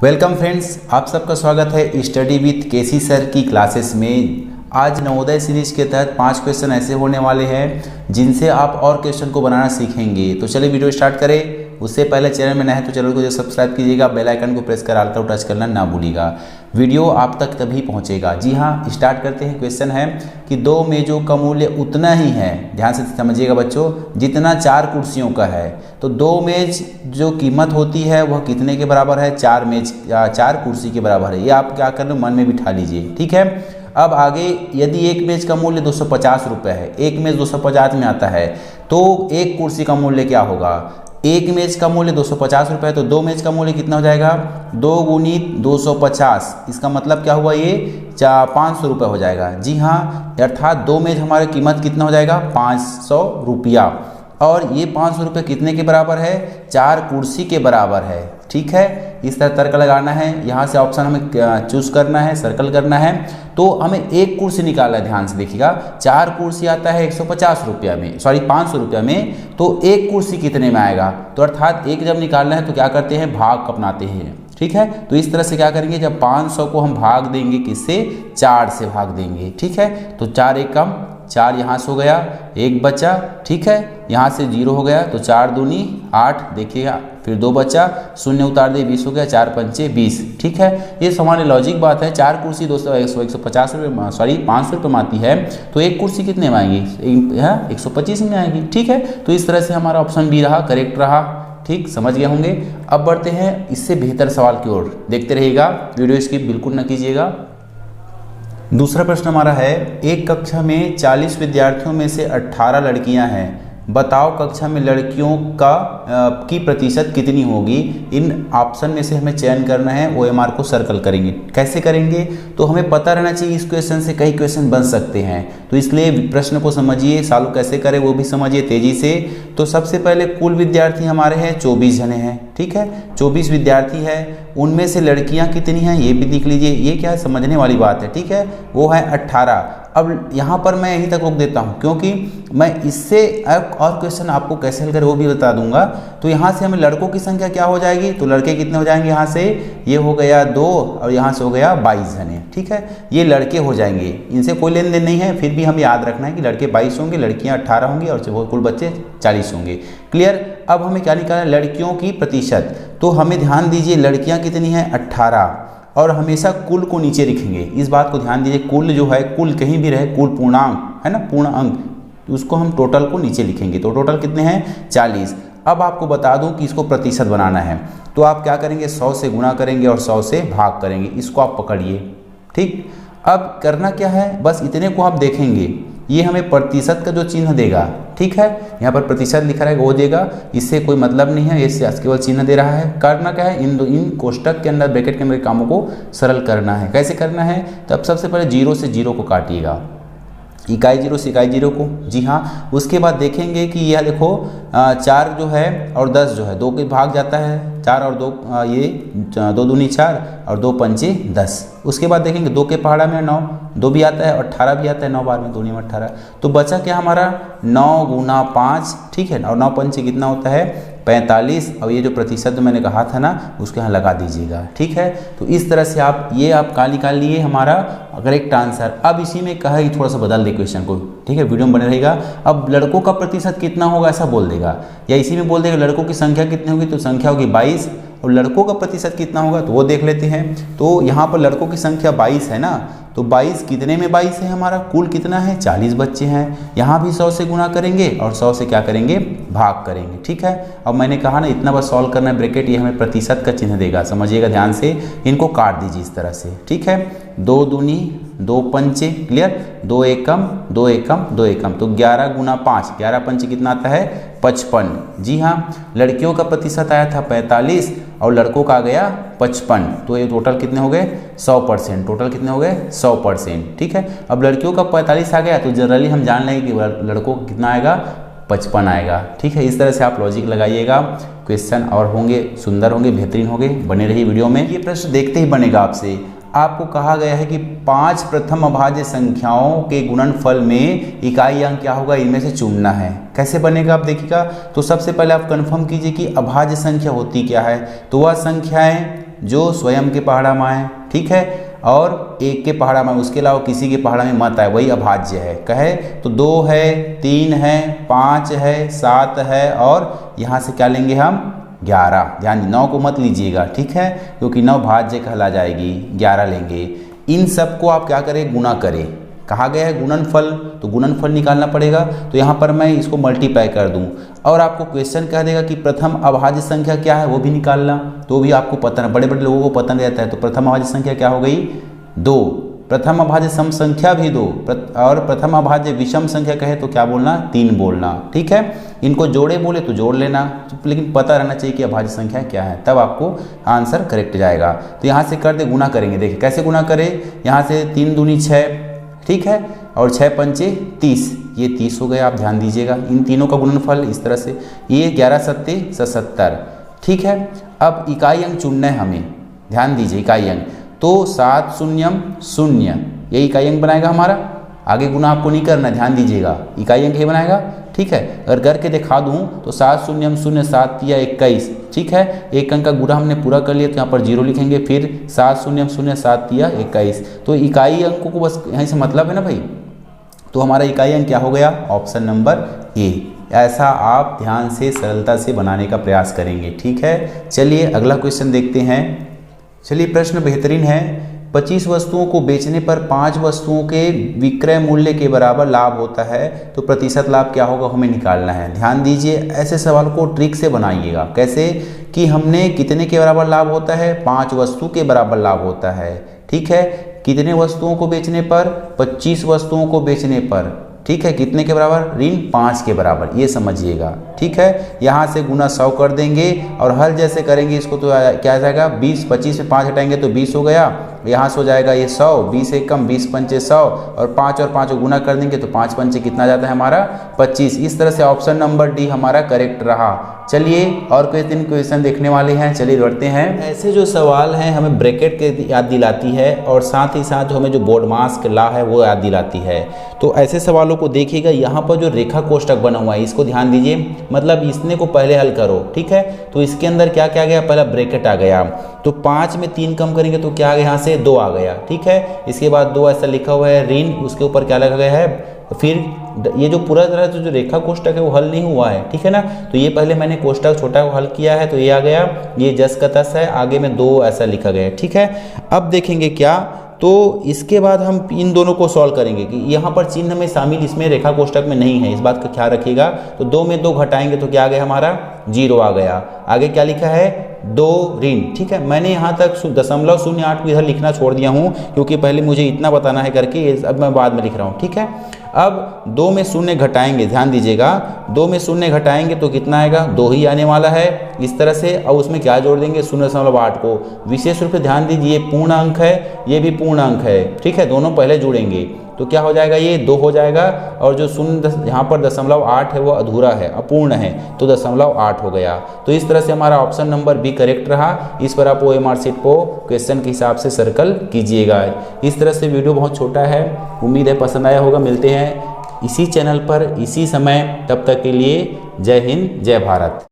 Welcome friends, आप सबका स्वागत है स्टडी विथ केसी सर की क्लासेस में। आज नवोदय सीरीज के तहत 5 क्वेश्चन ऐसे होने वाले हैं जिनसे आप और क्वेश्चन को बनाना सीखेंगे। तो चलिए वीडियो स्टार्ट करें। उससे पहले चैनल में नए हैं तो चैनल को जो सब्सक्राइब कीजिएगा, बेल आइकन को प्रेस कर ऑल को टच करना ना भूलिएगा। वीडियो आप तक तभी पहुंचेगा। जी हाँ, स्टार्ट करते हैं। क्वेश्चन है कि 2 मेजों का मूल्य उतना ही है, ध्यान से समझिएगा बच्चों, जितना 4 कुर्सियों का है। तो 2 मेज जो कीमत होती है वह कितने के बराबर है? 4 मेज या 4 कुर्सी के बराबर है। ये आप क्या कर लो, मन में बिठा लीजिए, ठीक है। अब आगे, यदि एक मेज का मूल्य 250 रुपये है, एक मेज 250 में आता है, तो एक कुर्सी का मूल्य क्या होगा? एक मेज का मूल्य 250 रुपये है, तो 2 मेज का मूल्य कितना हो जाएगा? 2 गुणित 250। इसका मतलब क्या हुआ? ये 500 रुपये हो जाएगा। जी हाँ, अर्थात 2 मेज हमारी कीमत कितना हो जाएगा? 500 रुपया। और ये 500 रुपये कितने के बराबर है? 4 कुर्सी के बराबर है, ठीक है। इस तरह तर्क लगाना है। यहाँ से ऑप्शन हमें चूज करना है, सर्कल करना है। तो हमें एक कुर्सी निकालना है, ध्यान से देखिएगा। 4 कुर्सी आता है 150 रुपया में, 500 रुपया में, तो एक कुर्सी कितने में आएगा? तो अर्थात एक जब निकालना है तो क्या करते हैं? भाग अपनाते हैं, ठीक है। तो इस तरह से क्या करेंगे, जब 500 को हम भाग देंगे किससे? 4 से भाग देंगे, ठीक है। तो 4 एक कम 4 यहाँ से हो गया, 1 बचा, ठीक है। यहाँ से 0 हो गया, तो 4 दूनी 8, देखिएगा, फिर 2 बचा, 0 उतार दे, 20 हो गया, 4 पंचे 20, ठीक है। ये सामान्य लॉजिक बात है। 4 कुर्सी 150 रुपये 500 रुपये में आती है, तो एक कुर्सी कितने में आएगी? 125 में आएगी, ठीक है। तो इस तरह से हमारा ऑप्शन बी रहा, करेक्ट रहा, ठीक, समझ गए होंगे। अब बढ़ते हैं इससे बेहतर सवाल की ओर, देखते रहिएगा, वीडियो स्किप बिल्कुल न कीजिएगा। दूसरा प्रश्न हमारा है, एक कक्षा में 40 विद्यार्थियों में से 18 लड़कियां हैं, बताओ कक्षा में लड़कियों की प्रतिशत कितनी होगी? इन ऑप्शन में से हमें चयन करना है, OMR को सर्कल करेंगे। कैसे करेंगे? तो हमें पता रहना चाहिए, इस क्वेश्चन से कई क्वेश्चन बन सकते हैं, तो इसलिए प्रश्न को समझिए, सॉल्व कैसे करें वो भी समझिए तेजी से। तो सबसे पहले कुल विद्यार्थी हमारे हैं 24 जने हैं, ठीक है। 24 विद्यार्थी है, उनमें से लड़कियां कितनी हैं ये भी लिख लीजिए। ये क्या है, समझने वाली बात है, ठीक है। वो है 18। अब यहाँ पर मैं यहीं तक रोक देता हूँ, क्योंकि मैं इससे और क्वेश्चन आपको कैसे हल करें वो भी बता दूंगा। तो यहाँ से हमें लड़कों की संख्या क्या हो जाएगी? तो लड़के कितने हो जाएंगे? यहाँ से ये हो गया 2 और यहाँ से हो गया 22 जने, ठीक है। ये लड़के हो जाएंगे, इनसे कोई लेन देन नहीं है, फिर भी हमें याद रखना है कि लड़के 22 होंगे, लड़कियाँ 18 होंगी और कुल बच्चे 40 होंगे। क्लियर? अब हमें क्या निकालना है? लड़कियों की प्रतिशत। तो हमें ध्यान दीजिए, लड़कियाँ कितनी हैं? 18, और हमेशा कुल को नीचे लिखेंगे। इस बात को ध्यान दीजिए, कुल जो है, कुल कहीं भी रहे, कुल पूर्णांक है ना, पूर्ण अंक, उसको हम टोटल को नीचे लिखेंगे। तो टोटल कितने हैं? 40। अब आपको बता दूं कि इसको प्रतिशत बनाना है, तो आप क्या करेंगे? 100 से गुणा करेंगे और 100 से भाग करेंगे। इसको आप पकड़िए, ठीक। अब करना क्या है? बस इतने को आप देखेंगे, ये हमें प्रतिशत का जो चिन्ह देगा, ठीक है। यहाँ पर प्रतिशत लिखा रहेगा, वो देगा, इससे कोई मतलब नहीं है, इससे केवल चिन्ह दे रहा है। करना क्या है? इन कोष्टक के अंदर, ब्रैकेट के अंदर कामों को सरल करना है। कैसे करना है? तो अब सबसे पहले 0 से 0 को काटिएगा, इकाई 0 से इकाई 0 को। जी हाँ, उसके बाद देखेंगे कि यह देखो 4 जो है और 10 जो है, 2 के भाग जाता है, 4 और 2 ये 2 दूनी 4 और 2 पंचे 10। उसके बाद देखेंगे 2 के पहाड़ा में 9, 2 भी आता है और 18 भी आता है, 9 बार में 2 में 18। तो बचा क्या हमारा? 9 गुना 5, ठीक है। और 9 पंचे कितना होता है? 45। और ये जो प्रतिशत मैंने कहा था ना, उसके यहाँ लगा दीजिएगा, ठीक है। तो इस तरह से आप निकाल लिए हमारा करेक्ट आंसर। अब इसी में कहा कि थोड़ा सा बदल दे क्वेश्चन को, ठीक है, वीडियो में बने रहेगा। अब लड़कों का प्रतिशत कितना होगा ऐसा बोल देगा, या इसी में बोल देगा लड़कों की संख्या कितनी होगी, तो संख्या होगी 22, और लड़कों का प्रतिशत कितना होगा तो वो देख लेते हैं। तो यहाँ पर लड़कों की संख्या 22 है ना, तो 22 कितने में 22 है हमारा? कुल कितना है? 40 बच्चे हैं। यहाँ भी 100 से गुणा करेंगे और 100 से क्या करेंगे? भाग करेंगे, ठीक है। अब मैंने कहा ना, इतना बस सॉल्व करना है, ब्रैकेट, ये हमें प्रतिशत का चिन्ह देगा, समझिएगा ध्यान से। इनको काट दीजिए इस तरह से, ठीक है। 2 दूनी 2 पंचे, क्लियर, 2 एकम 2 एकम 2 एकम, तो 11 गुना 5, 11 पंचे कितना आता है? 55। जी हाँ, लड़कियों का प्रतिशत आया था 45 और लड़कों का आ गया 55, तो ये टोटल कितने हो गए? 100%। टोटल कितने हो गए? 100%, ठीक है। अब लड़कियों का 45 आ गया, तो जनरली हम जान लेंगे कि लड़कों का कितना आएगा? 55 आएगा, ठीक है। इस तरह से आप लॉजिक लगाइएगा, क्वेश्चन और होंगे सुंदर होंगे, बेहतरीन होंगे। बने रहिए वीडियो में। ये प्रश्न देखते ही बनेगा आपसे, आपको कहा गया है कि 5 प्रथम अभाज्य संख्याओं के गुणनफल में इकाई अंक क्या होगा, इनमें से चुनना है। कैसे बनेगा आप देखिएगा। तो सबसे पहले आप कंफर्म कीजिए कि अभाज्य संख्या होती क्या है। तो वह संख्याएं जो स्वयं के पहाड़ा में आए, ठीक है, और एक के पहाड़ा में, उसके अलावा किसी के पहाड़ा में मत आए, वही अभाज्य है। कहे तो 2 है, 3 है, 5 है, 7 है, और यहाँ से क्या लेंगे हम 11। ध्यान 9 को मत लीजिएगा, ठीक है, क्योंकि 9 भाज्य कहला जाएगी, 11 लेंगे। इन सब को आप क्या करें, गुना करें। कहा गया है गुणनफल, तो गुणनफल निकालना पड़ेगा। तो यहाँ पर मैं इसको मल्टीप्लाई कर दूँ और आपको क्वेश्चन कह देगा कि प्रथम अभाज्य संख्या क्या है, वो भी निकालना, तो भी आपको पता है, बड़े बड़े लोगों को पता नहीं रहता है। तो प्रथम अभाज्य संख्या क्या हो गई, 2। प्रथम अभाज्य सम संख्या भी 2, और प्रथम अभाज्य विषम संख्या कहे तो क्या बोलना, 3 बोलना, ठीक है। इनको जोड़े बोले तो जोड़ लेना, लेकिन पता रहना चाहिए कि अभाज्य संख्या क्या है, तब आपको आंसर करेक्ट जाएगा। तो यहाँ से कर दे, गुना करेंगे। देखिए कैसे गुना करें, यहाँ से 3 दूनी 6, ठीक है, और 6 पंचे 30, ये 30 हो गया। आप ध्यान दीजिएगा इन तीनों का गुणनफल इस तरह से, ये 11 सत्ते 77, ठीक है। अब इकाई अंक चुनना है हमें, ध्यान दीजिए इकाई अंक, तो 7 शून्यम 0 ये इकाई अंक बनाएगा हमारा। आगे गुना आपको नहीं करना, ध्यान दीजिएगा, इकाई अंक ये बनाएगा, ठीक है। अगर करके दिखा दूं तो 7 शून्यम 0 7 या 21, ठीक है। एक अंक का गुणा हमने पूरा कर लिया तो यहाँ पर 0 लिखेंगे, फिर 7 शून्यम 0 7 या 21। तो इकाई अंकों को बस यहीं से मतलब है ना भाई। तो हमारा इकाई अंक क्या हो गया, ऑप्शन नंबर ए। ऐसा आप ध्यान से सरलता से बनाने का प्रयास करेंगे, ठीक है। चलिए अगला क्वेश्चन देखते हैं। चलिए प्रश्न बेहतरीन है। 25 वस्तुओं को बेचने पर 5 वस्तुओं के विक्रय मूल्य के बराबर लाभ होता है, तो प्रतिशत लाभ क्या होगा हमें निकालना है। ध्यान दीजिए, ऐसे सवाल को ट्रिक से बनाइएगा। कैसे कि हमने कितने के बराबर लाभ होता है, 5 वस्तु के बराबर लाभ होता है, ठीक है। कितने वस्तुओं को बेचने पर, 25 वस्तुओं को बेचने पर, ठीक है। कितने के बराबर, ऋण 5 के बराबर, ये समझिएगा, ठीक है। यहाँ से गुना 100 कर देंगे और हल जैसे करेंगे इसको तो क्या आ जाएगा, 20, 25 में 5 हटाएंगे तो 20 हो गया। यहाँ से हो जाएगा ये 100, 20 एक कम, 20 पंचे 100, और 5 और 5 को गुना कर देंगे तो 5 पंचे कितना जाता है हमारा, 25। इस तरह से ऑप्शन नंबर डी हमारा करेक्ट रहा। चलिए और कोई दिन क्वेश्चन देखने वाले हैं, चलिए बढ़ते हैं। ऐसे जो सवाल हैं हमें ब्रैकेट के याद दिलाती है, और साथ ही साथ हमें जो बोडमास का लॉ है वो याद दिलाती है। तो ऐसे सवालों को देखिएगा, यहाँ पर जो रेखा कोष्टक बना हुआ है इसको ध्यान दीजिए, मतलब इसने को पहले हल करो, ठीक है। तो इसके अंदर क्या क्या गया, पहला ब्रैकेट आ गया, तो 5 में 3 कम करेंगे तो क्या आ गया, यहाँ से 2 आ गया, ठीक है। इसके बाद 2 ऐसा लिखा हुआ है ऋण, उसके ऊपर क्या लगा गया है, फिर ये जो पूरा तरह से जो रेखा कोष्टक है वो हल नहीं हुआ है, ठीक है ना। तो ये पहले मैंने कोष्टक छोटा को हल किया है, तो ये आ गया, ये जस का तस है, आगे में 2 ऐसा लिखा गया है, ठीक है। अब देखेंगे क्या, तो इसके बाद हम इन दोनों को सॉल्व करेंगे कि यहाँ पर चिन्ह में शामिल इसमें रेखा कोष्टक में नहीं है, इस बात का ख्याल रखिएगा। तो 2 में 2 घटाएंगे तो क्या आ गया हमारा, 0 आ गया। आगे क्या लिखा है, 2 ऋण, ठीक है। मैंने यहाँ तक 0.08 को इधर लिखना छोड़ दिया हूँ, क्योंकि पहले मुझे इतना बताना है करके, अब मैं बाद में लिख रहा हूँ, ठीक है। अब 2 में 0 घटाएंगे, ध्यान दीजिएगा, 2 में 0 घटाएंगे तो कितना आएगा, 2 ही आने वाला है इस तरह से। और उसमें क्या जोड़ देंगे, 0.8 को। विशेष रूप से ध्यान दीजिए, पूर्ण अंक है, ये भी पूर्ण अंक है, ठीक है। दोनों पहले जुड़ेंगे तो क्या हो जाएगा, ये 2 हो जाएगा, और जो 0 यहाँ पर 0.8 है वो अधूरा है, अपूर्ण है, तो 0.8 हो गया। तो इस तरह से हमारा ऑप्शन नंबर बी करेक्ट रहा। इस पर आप OMR शीट को क्वेश्चन के हिसाब से सर्कल कीजिएगा। इस तरह से वीडियो बहुत छोटा है, उम्मीद है पसंद आया होगा। मिलते हैं इसी चैनल पर इसी समय, तब तक के लिए जय हिंद जय भारत।